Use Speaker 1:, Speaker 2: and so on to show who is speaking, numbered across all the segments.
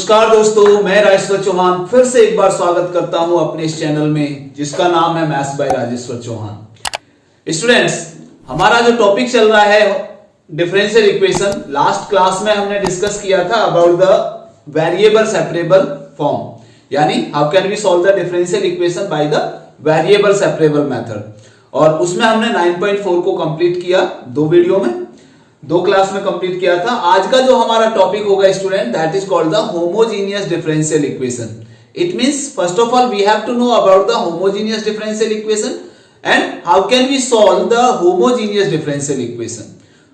Speaker 1: नमस्कार दोस्तों, मैं राजेश्वर चौहान फिर से एक बार स्वागत करता हूं अपने इस चैनल में जिसका नाम है maths by Rajeshwar Chauhan. Students, हमारा जो टॉपिक चल रहा है डिफरेंशियल इक्वेशन, लास्ट क्लास में हमने डिस्कस किया था about the variable separable form, यानी how can we solve the differential equation by the variable separable method. और उसमें हमने 9.4 को कंप्लीट किया, दो क्लास में कंप्लीट किया था। आज का जो हमारा टॉपिक होगा student, that is called the homogeneous differential equation. It means first of all we have to know about the homogeneous differential equation and how can we solve the homogeneous differential equation.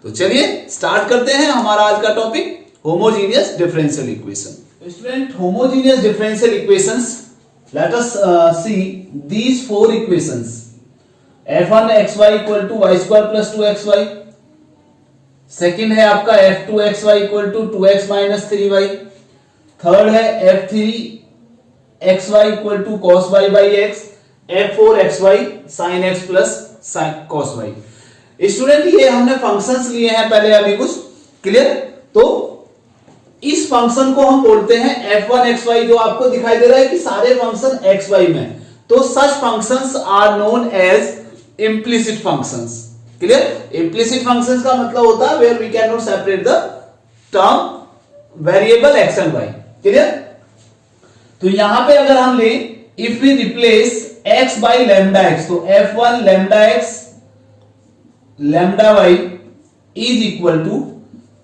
Speaker 1: तो चलिए start करते हैं हमारा आज का topic, homogeneous differential equation. Student, homogeneous differential equations, let us see these four equations. f1xy equal to y square plus 2xy, second है आपका f2xy equal to 2x minus 3y, third है f3xy equal to cos y by x, f4xy sin x plus cos y। Student, ये हमने functions लिए हैं पहले अभी कुछ, क्लियर? तो इस फंक्शन को हम बोलते हैं f1xy, जो आपको दिखाई दे रहा है कि सारे फंक्शन xy में, तो such functions are known as implicit functions. Clear? Implicit functions का मतलब होता है where we can not separate the term variable x and y. Clear? तो यहां पे अगर हम ले, if we replace x by lambda x, तो f1 lambda x lambda Y is equal to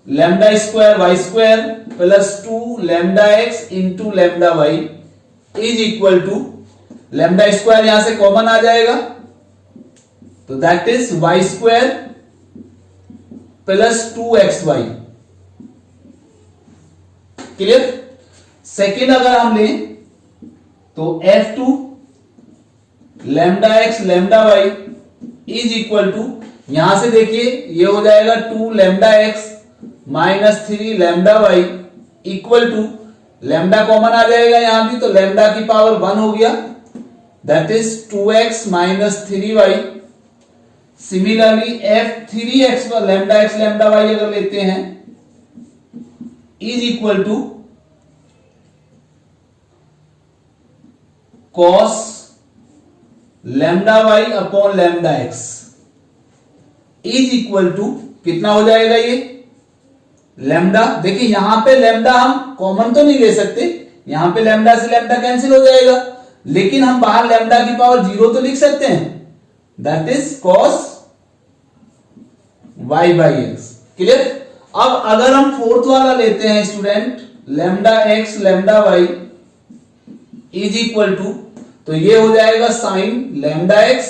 Speaker 1: lambda square y square plus 2 lambda x into lambda Y is equal to lambda square, यहां से common आ जाएगा, तो that is y square plus 2xy। Clear? Second अगर हम लें तो f2 lambda x lambda Y is equal to, यहां से देखिए ये हो जाएगा 2 lambda x minus 3 lambda y equal to lambda common आ जाएगा यहां भी, तो लैम्डा की पावर 1 हो गया, that is 2x minus 3y। Similarly f3x lambda x lambda Y अगर लेते हैं is equal to cos lambda Y upon lambda X is equal to कितना हो जाएगा ये लैम्डा। देखिए यहां पे लैम्डा हम कॉमन तो नहीं ले सकते, यहां पे लैम्डा से लैम्डा कैंसिल हो जाएगा, लेकिन हम बाहर लैम्डा की पावर 0 तो लिख सकते हैं, that is cos y by X. Clear? अब अगर हम फोर्थ वाला लेते हैं student, lambda x lambda Y is equal to, तो ये हो जाएगा sine lambda x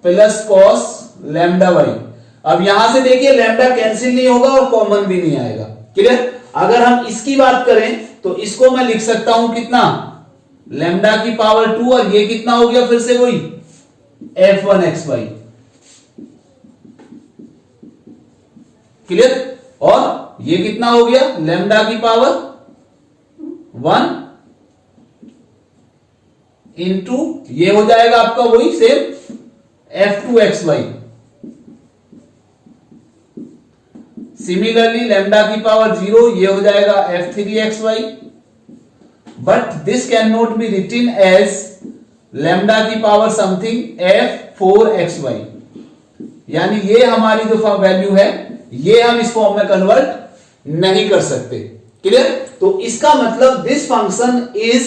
Speaker 1: plus cos lambda Y. अब यहां से देखिए लैम्डा कैंसिल नहीं होगा और कॉमन भी नहीं आएगा। क्लियर? अगर हम इसकी बात करें तो इसको मैं लिख सकता हूं कितना, लैम्डा की पावर 2, और ये कितना हो गया फिर से वही f1xy। क्लियर? और ये कितना हो गया लैम्डा की पावर 1 इंटू ये हो जाएगा आपका वही सेम f2xy। सिमिलरली लैम्डा की पावर 0, ये हो जाएगा f3xy, but this can not be written as lambda की पावर समथिंग f4xy, यानी ये हमारी जो वैल्यू है ये हम इस फॉर्म में कन्वर्ट नहीं कर सकते। क्लियर? तो इसका मतलब this function is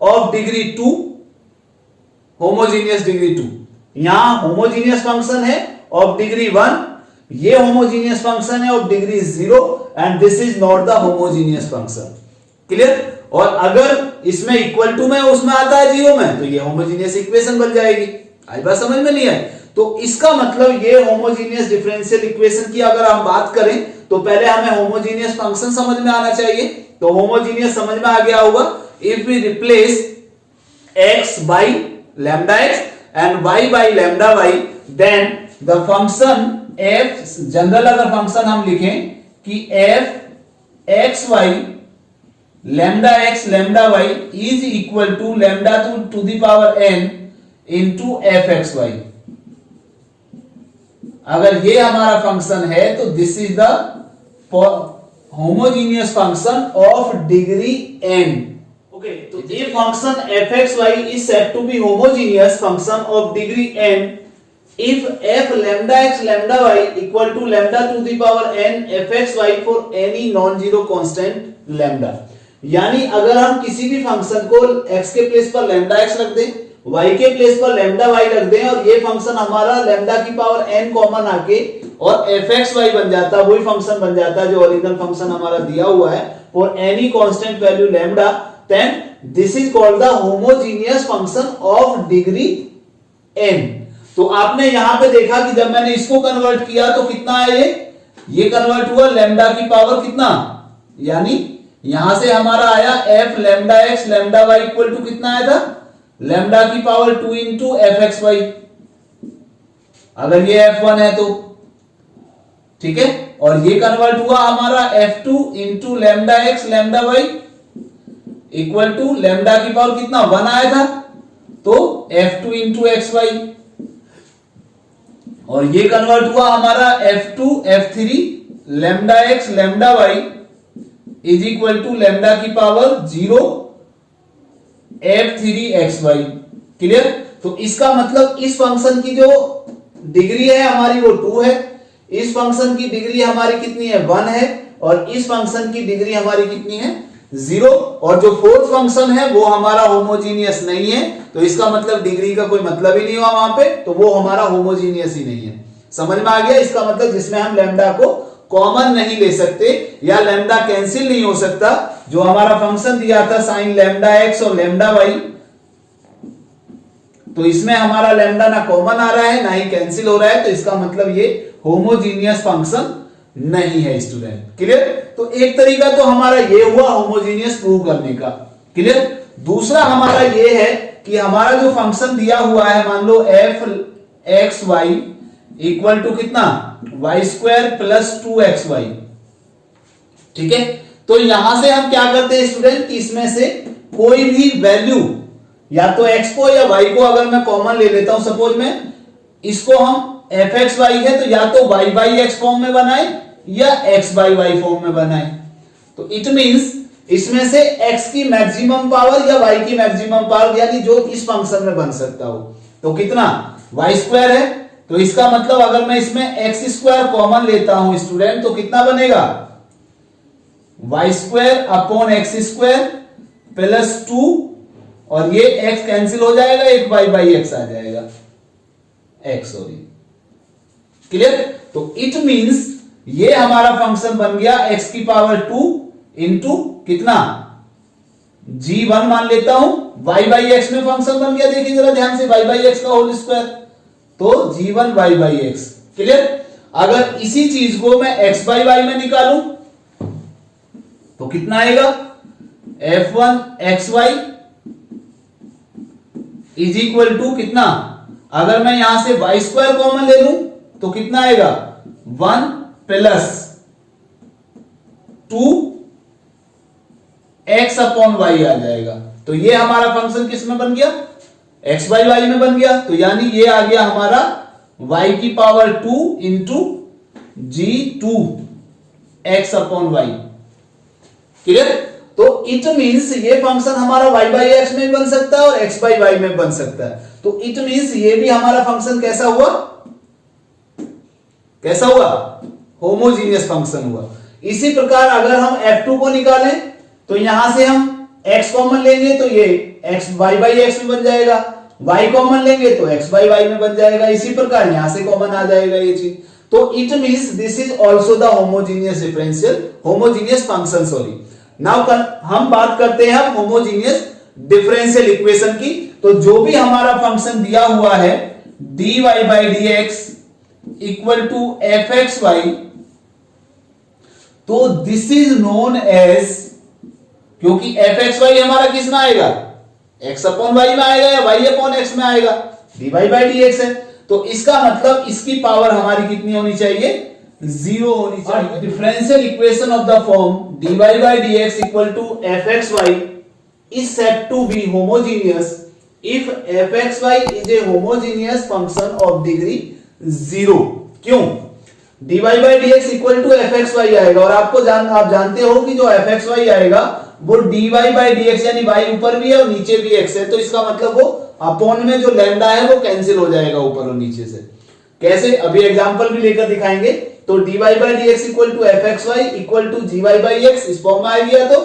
Speaker 1: of degree 2, homogeneous degree 2। यहां होमोजीनियस फंक्शन है ऑफ डिग्री 1, ये होमोजीनियस फंक्शन है of degree 0, and this is not the homogeneous function. Clear? और अगर इसमें इक्वल टू में उसमें आता है 0 में, तो ये होमोजीनियस इक्वेशन बन जाएगी। आज बात समझ में नहीं आई? तो इसका मतलब ये होमोजीनियस डिफरेंशियल इक्वेशन की अगर हम बात करें तो पहले हमें होमोजीनियस फंक्शन समझ में आना चाहिए। तो होमोजीनियस समझ में आ गया होगा, if we replace x by lambda X and y by lambda Y, then the function f, general अगर फंक्शन हम लिखें कि f x y lambda x lambda Y is equal to lambda to the power n into F x Y. अगर ये हमारा function है तो this is the homogeneous function of degree n. Okay, so if function fxy is said to be homogeneous function of degree n if f lambda x lambda y equal to lambda to the power n fxy for any non-zero constant lambda. यानी अगर हम किसी भी function को x के place पर lambda x रख दें, y के प्लेस पर लैम्डा y रख दें और ये फंक्शन हमारा लैम्डा की पावर n कॉमन आके और fxy बन जाता, वही फंक्शन बन जाता जो ओरिजिनल फंक्शन हमारा दिया हुआ है for any constant value lambda, then this is called the homogeneous function of degree n. तो आपने यहां पे देखा कि जब मैंने इसको कन्वर्ट किया तो कितना है, ये कन्वर्ट हुआ लैम्डा की पावर कितना, यानी यहां से हमारा आया f lambda x lambda y equal to कितना आया था, लैम्डा की power 2 into F x Y, अगर ये f1 है तो ठीक है, और ये कन्वर्ट हुआ हमारा f2 into lambda x lambda y equal to lambda की पावर कितना 1 आया था, तो f2 इंटू एक्स वाई, और ये कन्वर्ट हुआ हमारा f2 f3 lambda x lambda y is equal to lambda की पावर 0 f3xy. क्लियर. तो इसका मतलब इस फंक्शन की जो डिग्री है हमारी वो 2 है, इस फंक्शन की डिग्री हमारी कितनी है 1 है, और इस फंक्शन की डिग्री हमारी कितनी है 0, और जो फोर्थ फंक्शन है वो हमारा होमोजीनियस नहीं है, तो इसका मतलब डिग्री का कोई मतलब ही नहीं हुआ वहां पे, तो वो हमारा होमोजीनियस ही नहीं है. समझ में आ गया. इसका मतलब जिसमें हम लैम्डा को कॉमन नहीं ले सकते या लैम्डा कैंसिल नहीं हो सकता, जो हमारा फंक्शन दिया था साइन लैम्डा एक्स और लैम्डा वाई, तो इसमें हमारा लैम्डा ना कॉमन आ रहा है ना ही कैंसिल हो रहा है, तो इसका मतलब ये होमोजीनियस फंक्शन नहीं है स्टूडेंट. क्लियर. तो एक तरीका तो हमारा ये हुआ होमोजीनियस प्रूव करने का. क्लियर. दूसरा हमारा ये है कि हमारा जो फंक्शन दिया हुआ है, मान लो f x Y equal to कितना वाई स्क्वायर प्लस 2xy. ठीक है. तो यहां से हम क्या करते हैं स्टूडेंट कि इसमें से कोई भी वैल्यू या तो x को या y को अगर मैं कॉमन ले लेता हूं, सपोज में इसको हम एफ एक्स वाई है तो या तो y बाई एक्स फॉर्म में बनाए या x बाई वाई फॉर्म में बनाए. तो इट मींस इसमें से x की मैक्सिमम पावर या y की मैक्सिमम पावर, यानी जो इस फंक्शन में बन सकता हो, तो कितना y स्क्वायर है, तो इसका मतलब अगर मैं इसमें एक्स स्क्वायर कॉमन लेता हूं स्टूडेंट तो कितना बनेगा Y square upon x square plus 2, और ये x कैंसिल हो जाएगा, एक y बाई एक्स आ जाएगा, x सॉरी. क्लियर. तो इट मींस ये हमारा फंक्शन बन गया x की पावर 2 इंटू कितना g1 मान लेता हूं, y बाई एक्स में फंक्शन बन गया. देखिए जरा ध्यान से, y बाई एक्स का होल स्क्वायर, तो g1 y by X. Clear. अगर इसी चीज को मैं x बाई वाई में निकालूं तो कितना आएगा f1 xy is equal to कितना, अगर मैं यहां से y स्क्वायर कॉमन ले लूं तो कितना आएगा 1 प्लस 2 x अपॉन y आ जाएगा. तो ये हमारा फंक्शन किस में बन गया x बाई वाई में बन गया. तो यानी ये आ गया हमारा y की power 2 into g2 x upon y. Clear. तो इट मींस ये फंक्शन हमारा y बाई एक्स में भी बन सकता है और x बाई वाई में बन सकता है. तो इट मींस ये भी हमारा फंक्शन कैसा हुआ, कैसा हुआ होमोजीनियस फंक्शन हुआ. इसी प्रकार अगर हम f2 को निकालें तो यहां से हम x कॉमन लेंगे तो ये x y बाई एक्स में बन जाएगा, y कॉमन लेंगे तो x बाई वाई में बन जाएगा. इसी प्रकार यहां से कॉमन आ जाएगा ये चीज. तो it means this is also the homogeneous differential homogeneous function. Sorry, now हम बात करते हैं होमोजीनियस डिफरेंशियल इक्वेशन की. तो जो भी हमारा फंक्शन दिया हुआ है dy by dx equal to F x Y, तो दिस इज नोन एज, क्योंकि एफ एक्स वाई हमारा किस में आएगा x अपॉन वाई में आएगा या y अपॉन एक्स में आएगा, dy बाई dx है. तो इसका मतलब इसकी पावर हमारी कितनी होनी चाहिए 0 होनी चाहिए. Differential equation of the form dy by dx equal to F x Y is said to be homogeneous if fxy is a homogeneous function of degree 0. क्यों? dy by dx equal to F x Y आएगा। और आप जानते हो कि जो F x Y आएगा वो dy बाई dx यानी y ऊपर भी है और नीचे भी x है, तो इसका मतलब वो अपॉन में जो लैम्डा है वो कैंसिल हो जाएगा ऊपर और नीचे से। कैसे, अभी एग्जांपल भी लेकर दिखाएंगे। तो dy by dx equal to F x Y equal to gy by x इस फॉर्म में आ गया, तो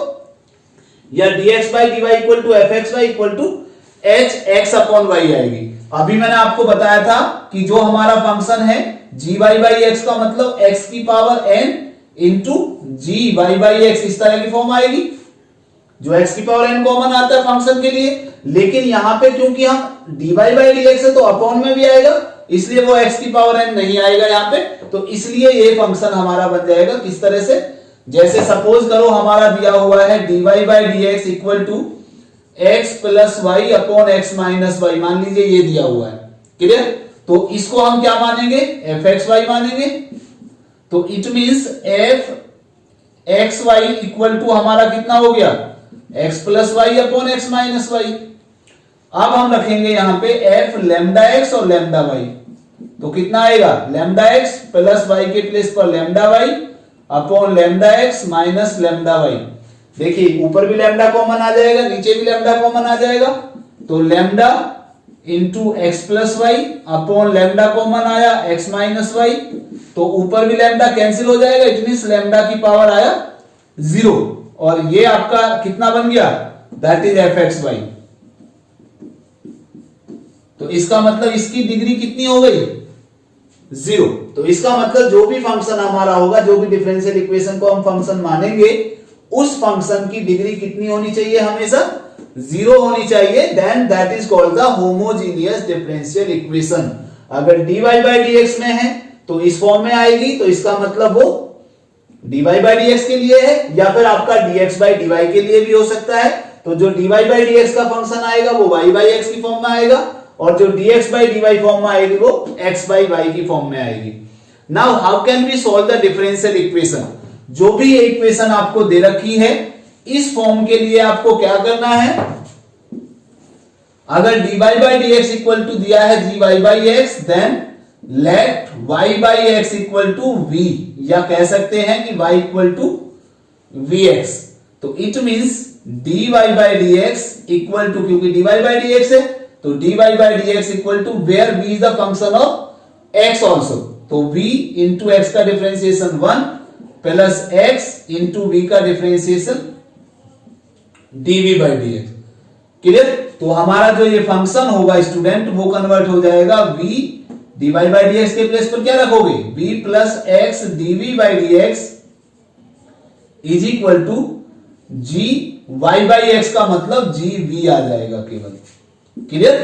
Speaker 1: या dx by dy equal to F x Y equal to h x upon y आएगी। अभी मैंने आपको बताया था कि जो हमारा फंक्शन है gy बाई x का मतलब x की power n into gy by x इस तरह की फॉर्म आएगी, जो x की पावर n कॉमन आता है फंक्शन के लिए। लेकिन यहां पे क्योंकि हम dy बाई dx है तो अपॉन में भी आएगा, इसलिए वो x की पावर n नहीं आएगा यहाँ पे। तो इसलिए ये फंक्शन हमारा बन जाएगा किस तरह से, जैसे सपोज करो हमारा दिया हुआ है dy by dx equal to x plus Y upon x minus Y, मान लीजिए ये दिया हुआ है, क्लियर। तो इसको हम क्या मानेंगे, एफ एक्स वाई मानेंगे। तो it means f x Y equal to हमारा कितना हो गया, x plus Y upon x minus y. अब हम रखेंगे यहां पे एफ लैम्डा एक्स और लैम्डा वाई, तो कितना आएगा लैम्डा एक्स प्लस वाई के प्लेस पर lambda Y upon lambda x minus lambda y. देखिए ऊपर भी लैम्डा कॉमन आ जाएगा, नीचे भी लैम्डा कॉमन आ जाएगा, तो lambda into x plus Y upon lambda common आया एक्स माइनस वाई, तो ऊपर भी लैम्डा कैंसिल हो जाएगा, इट मींस लैम्डा की पावर आया 0 और ये आपका कितना बन गया, that is f x Y. तो इसका मतलब इसकी डिग्री कितनी हो गई, 0। तो इसका मतलब जो भी फंक्शन हमारा होगा, जो भी डिफरेंशियल इक्वेशन को हम फंक्शन मानेंगे, उस फंक्शन की डिग्री कितनी होनी चाहिए, हमेशा 0 होनी चाहिए, then that is called the homogeneous differential equation. अगर dy बाई dx में है तो इस फॉर्म में आएगी, तो इसका मतलब वो dy बाई dx के लिए है, या फिर आपका dx बाई dy के लिए भी हो सकता है। तो जो dy बाई dx का फंक्शन आएगा वो y बाई x की फॉर्म में आएगा, और जो dx बाई dy फॉर्म में आएगी वो x बाई y की फॉर्म में आएगी। Now how can we solve the differential equation. जो भी ये इक्वेशन आपको दे रखी है, इस फॉर्म के लिए आपको क्या करना है, अगर dy by dx equal to दिया है gy by x, then let y by x equal to v, या कह सकते हैं कि y इक्वल टू vx। तो it means dy by dx equal to, क्योंकि dy बाई dx है तो dy by dx equal to where v is the function of x also, तो v इंटू एक्स का differentiation 1 plus x into v का differentiation dv by dx, clear. तो हमारा जो ये फंक्शन होगा स्टूडेंट, वो कन्वर्ट हो जाएगा v dy बाई dx के प्लेस पर क्या रखोगे, v plus x dv by dx is equal to g y by x का मतलब g v आ जाएगा केवल, क्लियर।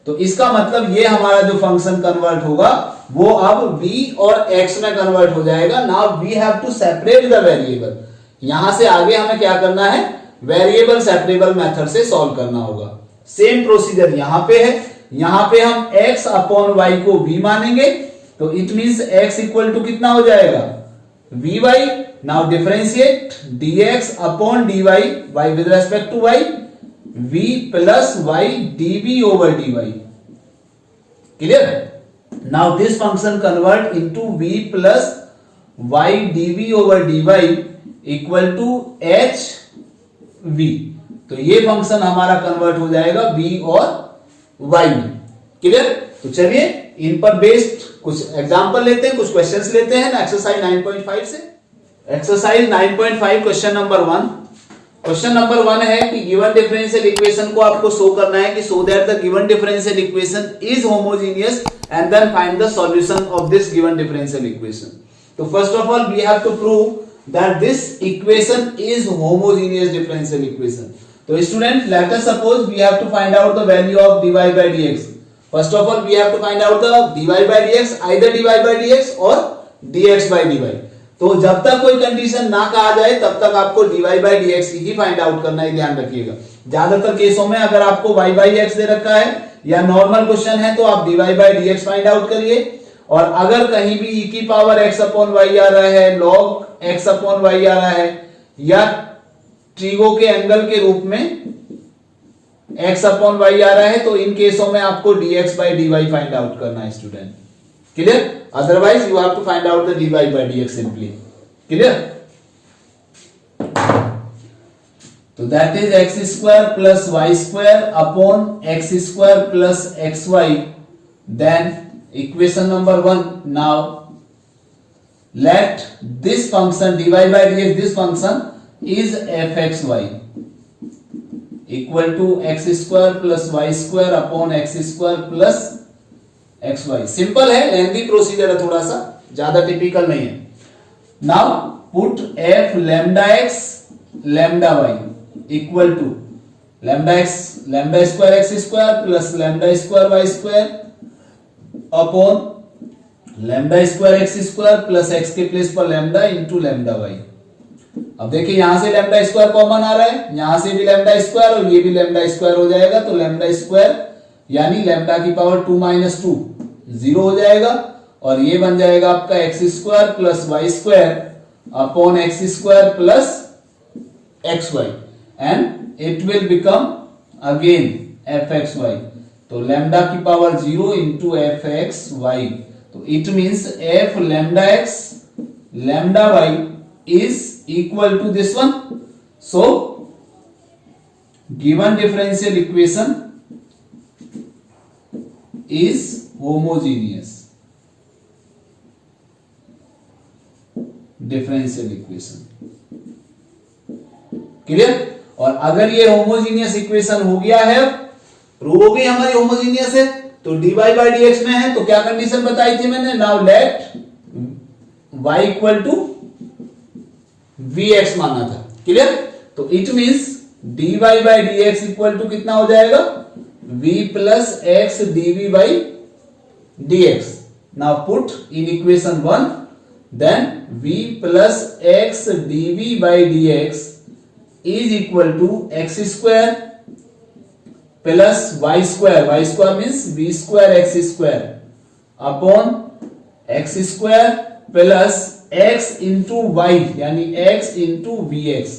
Speaker 1: तो इसका मतलब ये हमारा जो फंक्शन कन्वर्ट होगा वो अब v और x में कन्वर्ट हो जाएगा। Now we have to separate the variable. यहां से आगे हमें क्या करना है, वेरिएबल सेपरेबल मेथड से सॉल्व करना होगा। सेम प्रोसीजर यहां पे है, यहां पे हम x अपॉन y को v मानेंगे, तो it means x equal to कितना हो जाएगा, vy। Now differentiate dx upon dy, y with respect to y, v plus y dv over dy, clear. Now this function convert into v plus y dv over dy equal to h v। तो ये function हमारा convert हो जाएगा v और y में, clear. तो चलिए इन पर बेस्ड कुछ एग्जांपल लेते हैं, कुछ क्वेश्चंस लेते हैं ना एक्सरसाइज 9.5 से। Exercise 9.5 question number 1। Question number 1 है कि गिवन डिफरेंशियल इक्वेशन को आपको शो करना है कि so that the given differential equation is homogeneous and then find the solution of this given differential equation. तो first of all we have to prove that this equation is homogeneous differential equation. तो student let us suppose we have to find out the value of dy by dx। First of all we have to find out the dy by dx, either dy by dx और dx by dy। तो जब तक कोई condition ना कहा जाए तब तक आपको dy by dx he find out करना है, ध्यान रखिएगा। ज्यादातर केसों में अगर आपको y by x दे रखा है या नॉर्मल क्वेश्चन है तो आप dy by dx find out करिए, और अगर कहीं भी e की पावर x अपॉन y आ रहा है, log x अपॉन y आ रहा है, या ट्रिगो के एंगल के रूप में x अपॉन y आ रहा है, तो इन केसों में आपको dx by dy find out करना है student, clear? Otherwise you have to find out the dy by dx simply. Clear? तो that is x square plus y square upon x square plus x y. Then equation number 1, now let this function dy by dx, this function is fxy equal to x square plus y square upon x square plus xy। Simple है, lengthy procedure है, थोड़ा सा ज्यादा typical नहीं है। Now put f lambda x lambda y equal to lambda square x square plus lambda square y square upon lambda square x square plus x के place पर lambda into lambda Y. अब देखिए यहां से lambda square common आ रहा है, यहां से भी लैम्डा स्क्वायर और ये भी लैम्डा स्क्वायर हो जाएगा, तो लैम्डा स्क्वायर यानी लैम्डा की पावर 2 - 2 0 हो जाएगा और ये बन जाएगा आपका x square plus y square upon x square plus x y and it will become again f x Y. तो लैम्डा की power 0 into F x Y. तो it means f lambda x lambda y is equal to this one. So given differential equation is homogeneous differential equation। Clear? और अगर ये homogeneous equation हो गया है, prove हो गई हमारी होमोजीनियस है, तो dy by dx में है, तो क्या कंडीशन बताई थी मैंने? Now let y equal to vx माना था। क्लियर? तो it means dy by dx equal to कितना हो जाएगा? v plus x dv by dx। Now put in equation 1, then v plus x dv by dx is equal to x square plus y square means b square x square upon x square plus x into y यानी x into v x.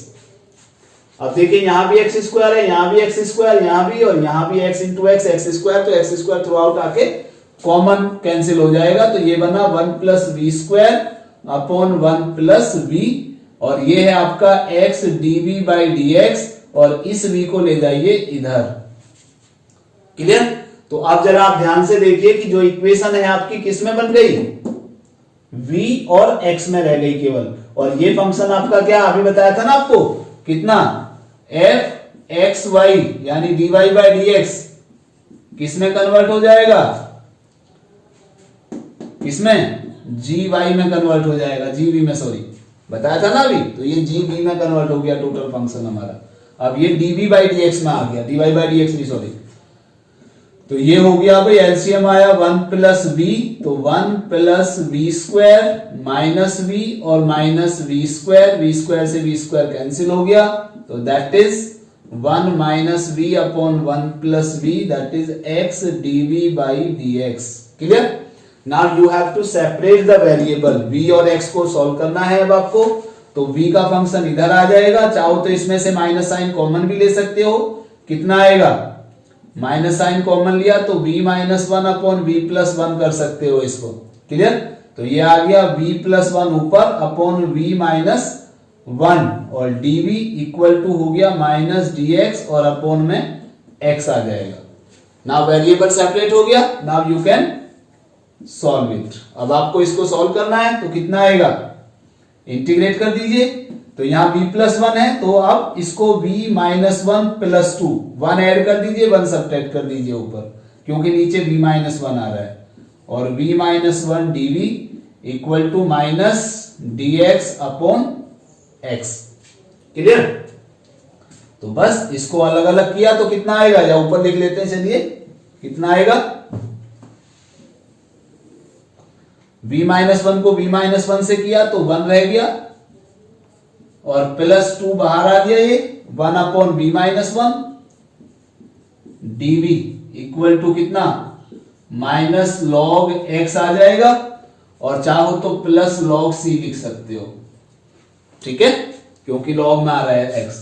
Speaker 1: अब देखिए यहां भी x square है, यहां भी x square, यहां भी और यहां भी एक्स इंटू एक्स स्क्वायर, तो एक्स स्क्वायर थ्रू आउट आके कॉमन कैंसिल हो जाएगा, तो ये बना 1 plus v square upon 1 plus v और ये है आपका x DV by d x और इस v को ले जाइए इधर। क्लियर? तो अब जरा आप ध्यान से देखिए कि जो इक्वेशन है आपकी किस में बन गई? v और x में रह गई केवल। और ये फंक्शन आपका क्या अभी बताया था ना आपको, कितना? f x y यानी dy by dx किस में कन्वर्ट हो जाएगा? किसमें? gy में कन्वर्ट हो जाएगा, gv में, सॉरी बताया था ना अभी, तो ये gv में कन्वर्ट हो गया टोटल फंक्शन हमारा। अब ये dv by dx में आ गया, dy by dx नहीं सॉरी। तो ये हो गया भाई, एलसीएम आया 1 प्लस वी, तो 1 plus v square minus v और माइनस वी स्क्वायर से वी स्क्वायर कैंसिल हो गया, तो that is 1 minus v upon 1 plus v, that is x DV by d x. Clear? Now you have to separate the variable, v और x को solve करना है अब आपको। तो v का फंक्शन इधर आ जाएगा, चाहो तो इसमें से माइनस साइन कॉमन भी ले सकते हो। कितना आएगा? माइनस साइन कॉमन लिया तो v minus 1 upon v plus 1 कर सकते हो इसको। क्लियर? तो ये आ गया v प्लस 1 ऊपर अपॉन v माइनस 1 और dv इक्वल टू हो गया माइनस dx और अपॉन में x आ जाएगा। नाउ वेरिएबल सेपरेट हो गया, now you can solve it. अब आपको इसको सॉल्व करना है तो कितना आएगा? इंटीग्रेट कर दीजिए, तो यहां v प्लस 1 है तो अब इसको v माइनस 1 प्लस 2, 1 ऐड कर दीजिए, 1 सब्ट्रैक्ट कर दीजिए ऊपर, क्योंकि नीचे v माइनस 1 आ रहा है, और v minus 1 dv equal to minus dx upon x। Clear? तो बस इसको अलग अलग किया तो कितना आएगा, या ऊपर लिख लेते हैं, चलिए कितना आएगा? v माइनस 1 को v माइनस 1 से किया तो 1 रह गया और प्लस 2 बाहर आ गया, ये 1 upon v minus 1 dv equal to कितना? माइनस लॉग x आ जाएगा, और चाहो तो प्लस लॉग c लिख सकते हो, ठीक है, क्योंकि लॉग में आ रहा है x।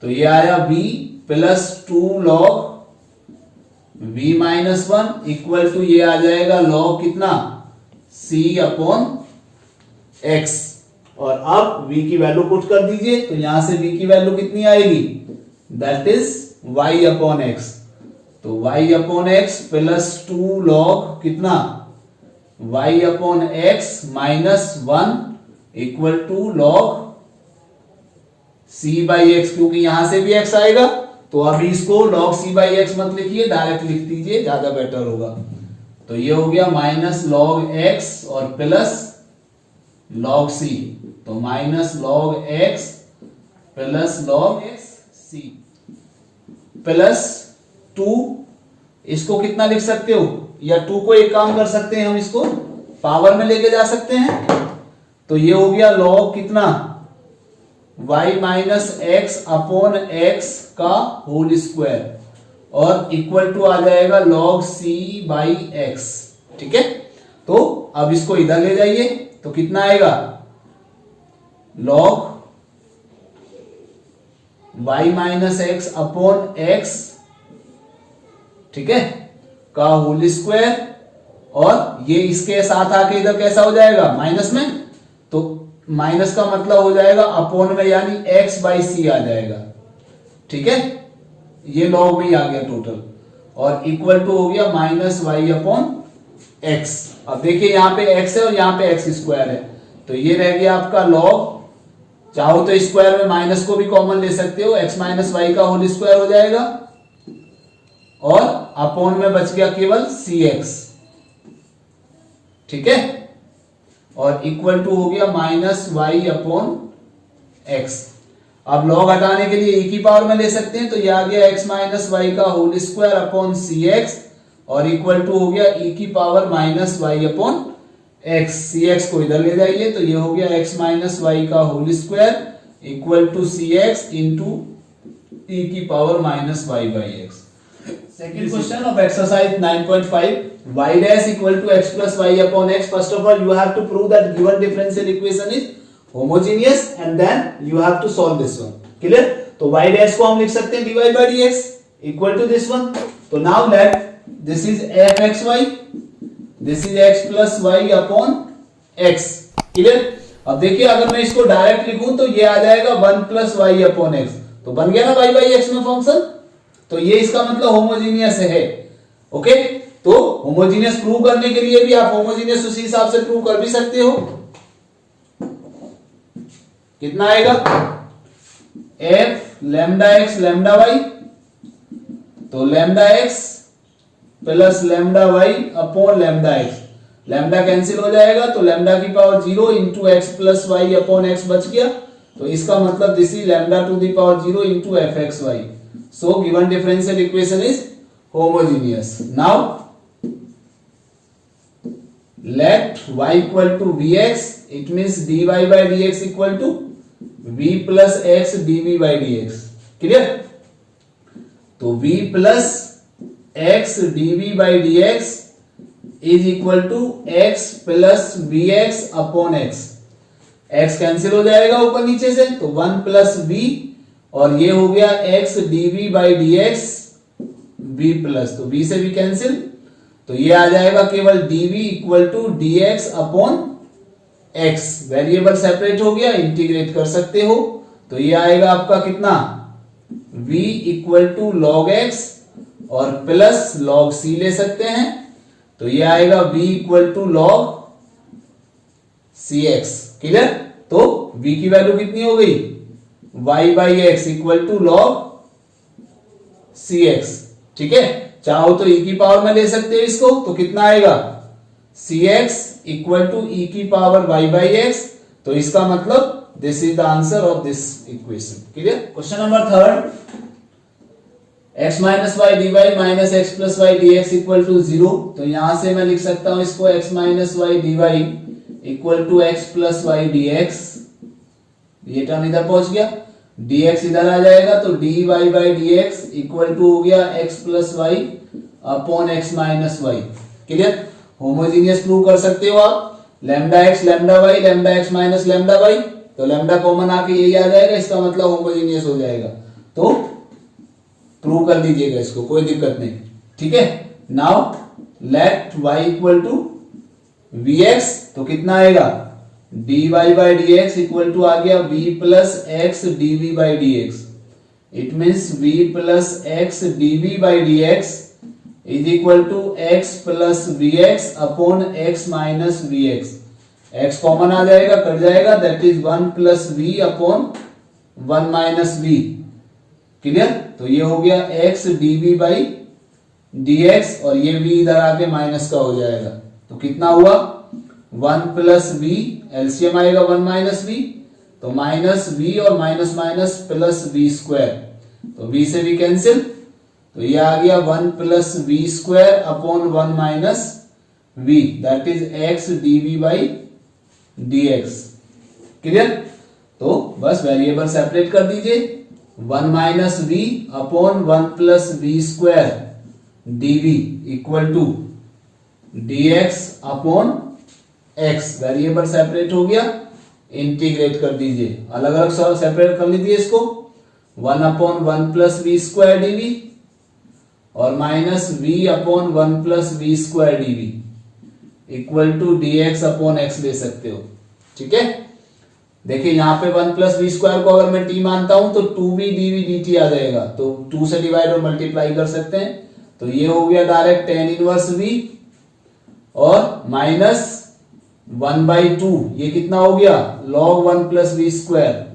Speaker 1: तो ये आया v plus 2 log v minus 1 equal to ये आ जाएगा लॉग कितना? c upon x। और अब v की वैल्यू पुट कर दीजिए, तो यहां से v की वैल्यू कितनी आएगी, that is y upon x। तो y upon x plus 2 log कितना, y upon x minus 1 equal to log c by x, क्योंकि यहां से भी x आएगा। तो अभी इसको log c बाई एक्स मत लिखिए, डायरेक्ट लिख दीजिए, ज्यादा बेटर होगा। तो ये हो गया माइनस log x और प्लस log c। तो minus log x plus log c plus 2, इसको कितना लिख सकते हो, या 2 को एक काम कर सकते हैं, हम इसको पावर में लेके जा सकते हैं। तो ये हो गया log कितना, y minus x upon x का होल स्क्वायर, और इक्वल टू आ जाएगा log c बाई एक्स। ठीक है, तो अब इसको इधर ले जाइए, तो कितना आएगा, log y minus x upon x, ठीक है, का होल स्क्वायर, और ये इसके साथ आके इधर कैसा हो जाएगा, माइनस में। तो माइनस का मतलब हो जाएगा अपॉन में, यानी x बाई सी आ जाएगा। ठीक है, ये लॉग में ही आ गया टोटल, और इक्वल टू हो गया माइनस वाई अपॉन एक्स। अब देखिए यहाँ पे x है और यहाँ पे x स्क्वायर है, तो ये रह गया आपका लॉग। चाहो तो स्क्वायर में माइनस को भी कॉमन ले सकते हो, x माइनस वाई का होल स्क्वायर हो जाएगा, और अपॉन में बच गया केवल cx। ठीक है, और इक्वल टू हो गया माइनस वाई अपॉन एक्स। अब लॉग हटाने के लिए e की पावर में ले सकते हैं, तो यह आ गया x माइनस वाई का होल स्क्वायर अपॉन cx, और इक्वल टू हो गया e की power minus y upon x। cx को इधर ले जाइए, तो ये हो गया x माइनस वाई का whole square equal to cx into e की power minus y by x. Second question of exercise 9.5, y dash equal to x plus y upon x. First of all, you have to prove that given differential equation is homogeneous, and then you have to solve this one. Clear? तो y dash को हम लिख सकते हैं dy by dx equal to this one. तो now let this is fxy, this is x plus y upon x. Clear? अब देखिए, अगर मैं इसको डायरेक्ट लिखूं तो ये आ जाएगा 1 plus y upon x। तो बन गया ना y by x में फंक्शन। तो ये इसका मतलब होमोजीनियस है। ओके, तो होमोजीनियस प्रूव करने के लिए भी आप होमोजीनियस उसी हिसाब से प्रूव कर भी सकते हो। कितना आएगा, f lambda x lambda y, तो lambda x plus lambda y upon lambda x। Lambda cancel हो जाएगा, तो लैम्डा की power 0 into x plus Y upon x बच गया। तो इसका मतलब this is lambda to the power 0 into F x y. So given differential equation is homogeneous. Now let y equal to vx, it means dy by dx equal to v plus x dv by dx. Clear? तो v plus x dv by dx is equal to x plus vx upon x. x cancel हो जाएगा ऊपर नीचे से, तो 1 plus v, और ये हो गया x dv by dx v plus, तो v से भी कैंसिल, तो ये आ जाएगा केवल dv equal to dx upon x। Variable separate हो गया, इंटीग्रेट कर सकते हो, तो ये आएगा आपका कितना, v equal to log x और प्लस लॉग c ले सकते हैं, तो ये आएगा v equal to log cx। Clear? तो v की वैल्यू कितनी हो गई, y by x equal to log c x. ठीक है, चाहो तो e की पावर में ले सकते हो इसको, तो कितना आएगा, c x equal to e की पावर y बाई एक्स। तो इसका मतलब this is the answer of this equation. Clear? Question number 3, x minus y d y minus x plus y d x equal to 0। तो यहां से मैं लिख सकता हूं इसको x minus y d y equal to x plus y d x. ये term इधर पहुंच गया, dx इधर आ जाएगा, तो dy by dx equal to हो गया x plus Y upon x minus y. Clear? Homogeneous prove कर सकते हो आप, lambda x lambda y lambda x minus lambda y, तो लैम्डा कॉमन आके यही आ जाएगा, इसका मतलब होमोजीनियस हो जाएगा। तो प्रूव कर दीजिएगा इसको, कोई दिक्कत नहीं। ठीक है, now let y equal to v x, तो कितना आएगा d y by d x equal to आ गया v plus x d v by d x. It means v plus x dv by d x is equal to x plus v x upon x minus v x. X common आ जाएगा, cut जाएगा, that is 1 plus v upon 1 minus v. Clear? तो ये हो गया x dv by d x और ये v इधर आके माइनस का हो जाएगा। तो कितना हुआ 1 प्लस वी, एलसीएम आएगा 1 माइनस वी, तो माइनस v और minus minus plus v square, तो v से v कैंसिल, तो ये आ गया 1 plus v square upon 1 minus v, that is x dv by dx। Clear? तो बस वेरिएबल सेपरेट कर दीजिए, 1 minus v upon 1 plus v square dv equal to dx upon x। Variable separate हो गया, इंटीग्रेट कर दीजिए, अलग अलग सेपरेट कर लीजिए इसको, 1 upon 1 plus v square d v और minus v upon 1 plus v square d v equal to dx upon x ले सकते हो। ठीक है, देखिए यहां पे 1 प्लस वी स्क्वायर को अगर मैं t मानता हूं तो 2v dv dt आ जाएगा, तो 2 से डिवाइड और मल्टीप्लाई कर सकते हैं, तो ये हो गया डायरेक्ट tan इनवर्स v और माइनस 1/2, ये कितना हो गया log 1 प्लस वी स्क्वायर।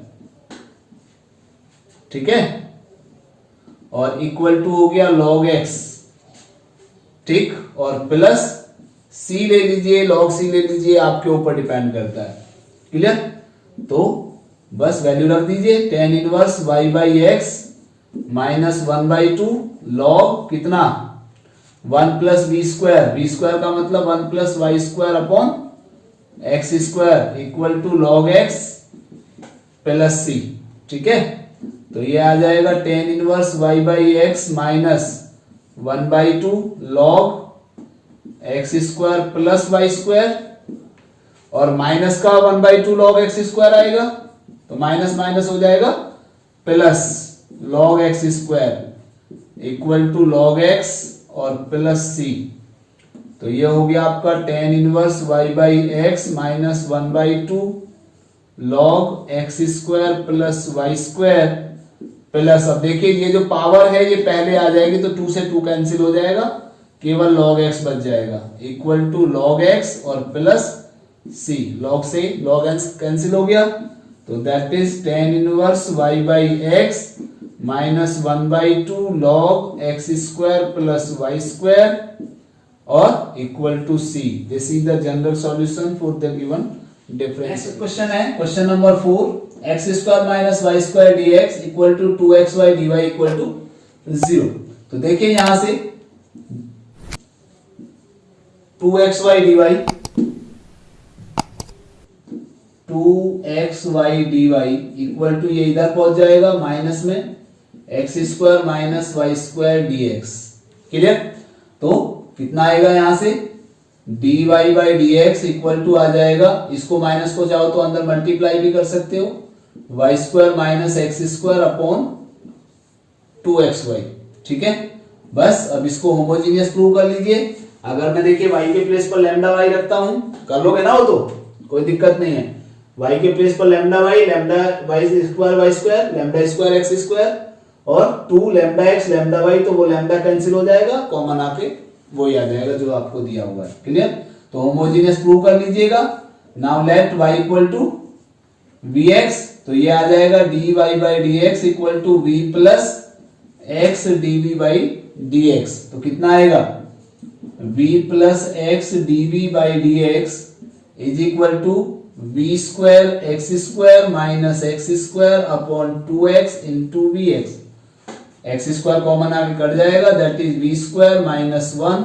Speaker 1: ठीक है, और इक्वल टू हो गया log x। ठीक, और प्लस c ले लीजिए, log c ले लीजिए, आपके ऊपर डिपेंड करता है। क्लियर? तो बस वैल्यू रख दीजिए, tan inverse y by x minus 1/2 log कितना 1 plus v square, v square का मतलब 1 plus y square upon x square equal to log x plus c। ठीक है, तो ये आ जाएगा tan inverse y by x minus 1/2 log x square plus y square, और माइनस का 1/2 log x स्क्वायर आएगा, तो माइनस माइनस हो जाएगा plus log x square equal to log x और प्लस c। तो ये हो गया आपका tan inverse y by x minus 1/2 log x square plus y square plus, अब देखिए ये जो पावर है ये पहले आ जाएगी, तो 2 से 2 कैंसिल हो जाएगा, केवल log x बच जाएगा इक्वल टू log x और प्लस c। log से log x कैंसिल हो गया, तो that is tan inverse y by x minus 1/2 log x square plus y square और equal to c। This is the general solution for the given difference. Question है question number 4, x square minus y square d x equal to 2xy dy equal to 0। तो देखिए यहां से 2xy dy 2xy dy equal to, ये इधर पहुंच जाएगा minus में x square minus y square dx। Clear? तो कितना आएगा यहां से dy by d x equal to आ जाएगा, इसको माइनस को चाहो तो अंदर मल्टीप्लाई भी कर सकते हो, y square minus x square upon 2xy। ठीक है, बस अब इसको होमोजीनियस प्रूव कर लीजिए। अगर मैं देखिए y के प्लेस पर लैम्डा वाई रखता हूं, कर लोगे ना, वो तो कोई दिक्कत नहीं है, y के प्लेस पर lambda y square y square lambda square x square और 2 लैम्डा एक्स लैम्डा वाई, तो वो लैम्डा कैंसिल हो जाएगा, कॉमन आके वही आ जाएगा जो आपको दिया हुआ है। क्लियर? तो होमोजीनियस प्रूव कर लीजिएगा। Now let y equal to v x, तो ये आ जाएगा dy by d x equal to v plus x dv by d x. तो कितना आएगा v plus x dv by d x is equal to v square x square minus x square upon 2x into v x. X square common आगे cut जाएगा, that is v square minus 1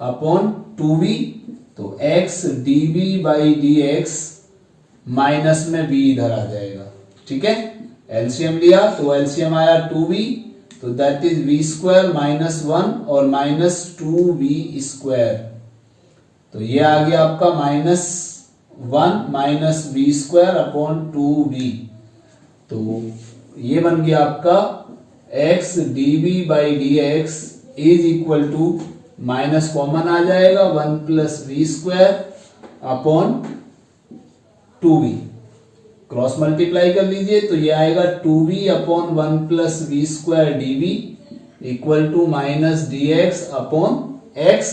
Speaker 1: upon 2v, तो x dv by d x minus में v इधर आ जाएगा। ठीक है, LCM लिया तो एलसीएम आया 2v, तो that is v square minus 1 और माइनस 2v स्क्वायर, तो ये आ गया आपका minus 1 minus v square upon 2v। तो ये बन गया आपका x dv by d x is equal to, minus common आ जाएगा 1 plus v square upon 2v, cross multiply कर लीजिए तो ये आएगा 2v upon 1 plus v square dv equal to minus dx upon x।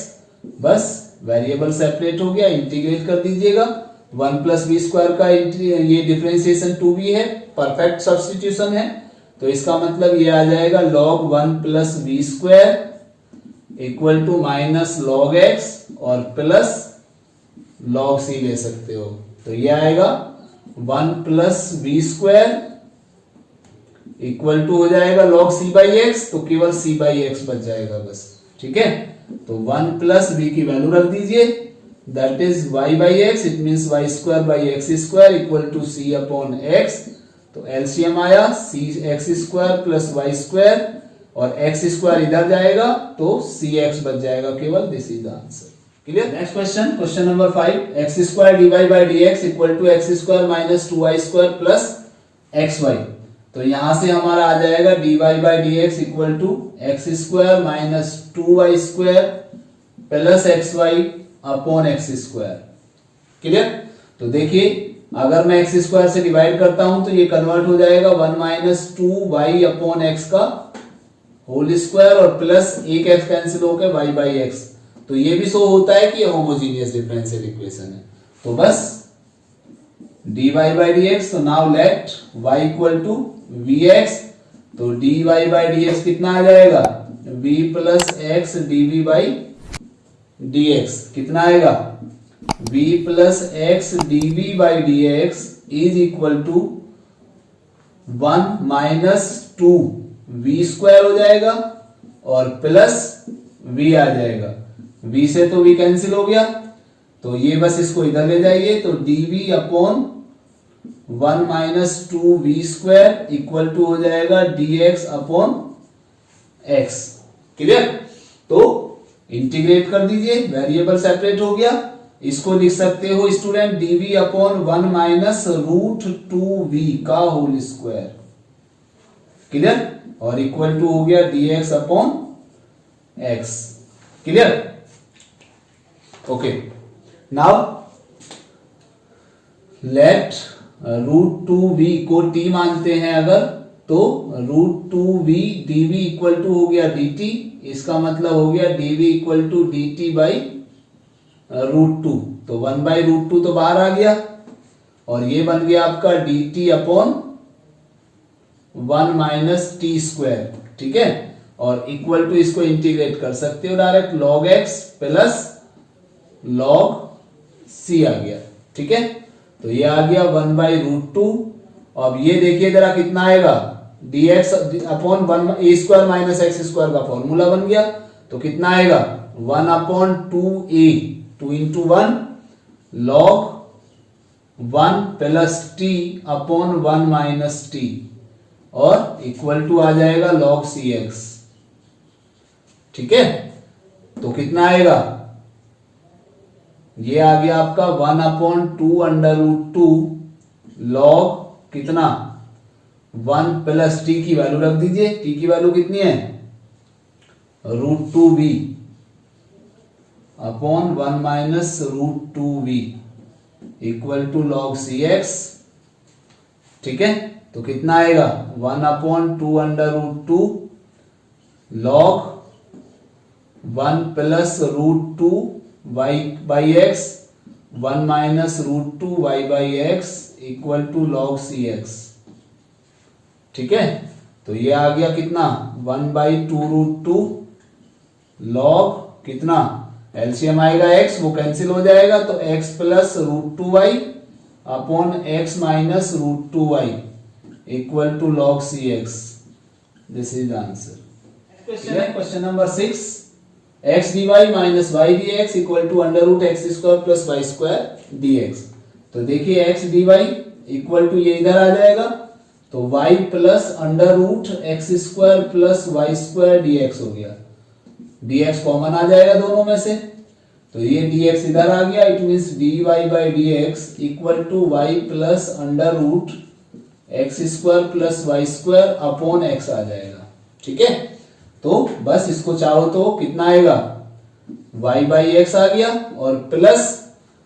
Speaker 1: बस वेरिएबल सेपरेट हो गया, इंटीग्रेट कर दीजिएगा। 1 प्लस वी स्क्वायर का ये डिफरेंशिएशन 2v है, परफेक्ट सब्स्टिट्यूशन है, तो इसका मतलब ये आ जाएगा log 1 plus v square equal to minus log x और प्लस log c ले सकते हो। तो ये आएगा 1 plus v square equal to हो जाएगा log c बाई एक्स, तो केवल c बाई एक्स बच जाएगा बस। ठीक है, तो 1 प्लस v की वैल्यू रख दीजिए, that is y by x, it means y square by x square equal to c upon x. तो एलसीएम आया c x square plus y square और एक्स स्क्वायर इधर जाएगा तो सी एक्स बच जाएगा केवल। This is the answer. Clear. Next question, question number 5, x square d y by d x equal to x square minus 2y square plus x Y. तो यहां से हमारा आ जाएगा dy by d x equal to x square minus 2y square plus x y upon x square. Clear. तो देखिए अगर मैं एक्स स्क्वायर से डिवाइड करता हूं तो ये कन्वर्ट हो जाएगा 1 माइनस 2y अपॉन एक्स का होल स्क्वायर और प्लस एक एक्स कैंसिल होकर y बाई एक्स। तो ये भी शो होता है कि होमोजीनियस डिफरेंशियल इक्वेशन है। तो बस dy बाई डी एक्स, तो now let y equal to vx, तो dy बाई डी एक्स कितना आ जाएगा v plus x dv by dx कितना आएगा v plus x dv by dx is equal to 1 minus 2 v square हो जाएगा और प्लस v आ जाएगा। v से तो v कैंसिल हो गया, तो ये बस इसको इधर ले जाइए, तो dv upon 1 minus 2 v square equal to हो जाएगा dx अपॉन x। क्लियर। तो इंटीग्रेट कर दीजिए, वेरिएबल सेपरेट हो गया। इसको लिख सकते हो student dv upon 1 minus root 2v का होल स्क्वायर। क्लियर। और इक्वल टू हो गया dx upon x। Clear. Okay, now let root 2v को t मानते हैं अगर, तो root 2v dv equal to हो गया dt, इसका मतलब हो गया dv equal to dt by root 2। तो 1 बाई रूट 2 तो बाहर आ गया और ये बन गया आपका dt upon 1 minus T square. ठीक है, और इक्वल टू इसको इंटीग्रेट कर सकते हो direct, log x plus log c आ गया। ठीक है, तो ये आ गया 1 बाई रूट 2। अब ये देखिए जरा कितना आएगा, dx अपॉन 1 ए स्क्वायर माइनस एक्स स्क्वायर का फॉर्मूला बन गया, तो कितना आएगा 1 upon 2a, 2 into 1 log 1 plus T upon 1 minus T और इक्वल टू आ जाएगा log cx। ठीक है, तो कितना आएगा, ये आ गया आपका 1 अपॉन 2 अंडर रूट 2 log कितना 1 प्लस टी की वैल्यू रख दीजिए, टी की वैल्यू कितनी है root 2v upon 1 minus root 2v equal to log cx। ठीक है, तो कितना आएगा 1 upon 2 under root 2 log 1 plus root 2 y by x 1 minus root 2 y by x equal to log cx। ठीक है, तो ये आ गया कितना 1 बाई 2 रूट 2 log कितना, एलसीएम आएगा x, वो कैंसिल हो जाएगा, तो x plus root 2y upon x minus root 2y equal to log cx। This is answer. Question number 6, x d y minus y d x equal to under root x square plus y square d x. तो देखिए x d y equal to ये इधर आ जाएगा, तो y plus under root x square plus y square d x हो गया। dx common आ जाएगा दोनों में से, तो ये dx इधर आ गया, it means dy by d x equal to y plus under root x square plus y square upon x आ जाएगा। ठीक है, तो बस इसको चाहो तो कितना आएगा y बाई एक्स आ गया और प्लस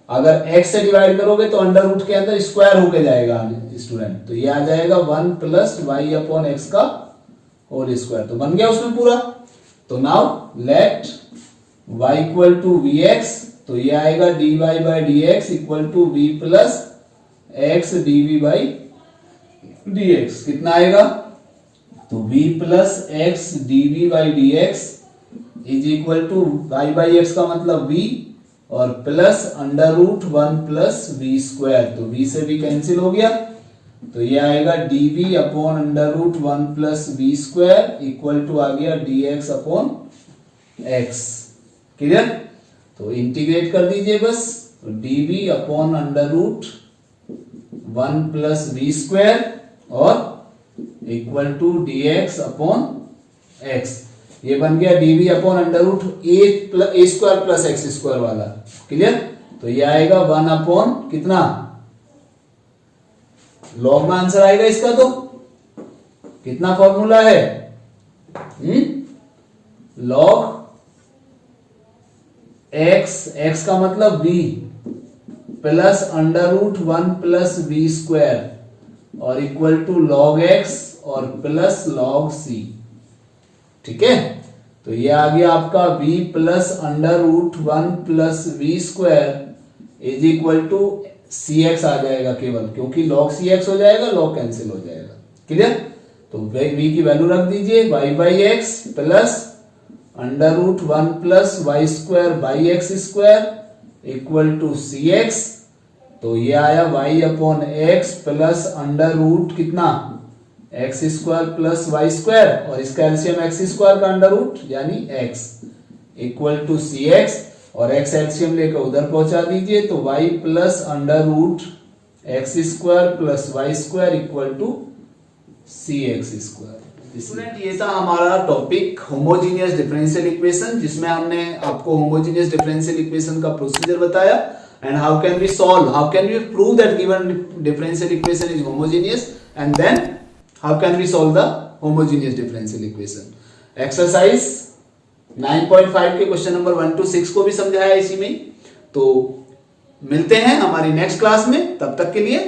Speaker 1: अगर x से डिवाइड करोगे तो अंडर रूट के अंदर स्क्वायर होके जाएगा स्टूडेंट, तो ये आ जाएगा 1 प्लस वाई अपॉन एक्स का होल स्क्वायर। तो बन गया उसमें पूरा। तो now let y equal to v x, तो ये आएगा dy by d x equal to v plus x DV by d x. कितना आएगा? तो v plus x DV by d x is equal to y by x का मतलब v और plus under root 1 plus v square. तो v से भी cancel हो गया, तो ये आएगा dv upon under root 1 plus v square equal to आ गया dx अपॉन x। क्लियर? तो इंटीग्रेट कर दीजिए बस। तो dv upon under root 1 plus v square और equal to dx upon x। ये बन गया dv upon under root a square plus x square वाला। क्लियर? तो ये आएगा 1 अपॉन कितना, लॉग में आंसर आएगा इसका। तो कितना फॉर्मूला है? लॉग x का मतलब v plus under root 1 plus v square और इक्वल टू लॉग x और प्लस लॉग c। ठीक है? तो ये आ गया आपका v plus under root 1 plus v square is equal to c x आ जाएगा केवल, क्योंकि log सी एक्स हो जाएगा, log कैंसिल हो जाएगा। क्लियर? तो v की वैल्यू रख दीजिए y by x plus under root 1 plus y square by x square equal to c x. तो ये आया y upon x plus under root कितना, x square plus y square और इसका एलसीएम एक्स स्क्वायर का under root यानी x equal to c x और x LCM लेकर उधर पहुंचा दीजिए। तो y plus under root x square plus y square equal to c x square. Student ये था हमारा टॉपिक होमोजीनियस डिफरेंशियल इक्वेशन, जिसमें हमने आपको होमोजीनियस डिफरेंशियल इक्वेशन का प्रोसीजर बताया and how can we prove that given differential equation is homogeneous, and then how can we solve the homogeneous differential equation। Exercise 9.5 के question number 1 to 6 को भी समझाया इसी में। तो मिलते हैं हमारी नेक्स्ट क्लास में, तब तक के लिए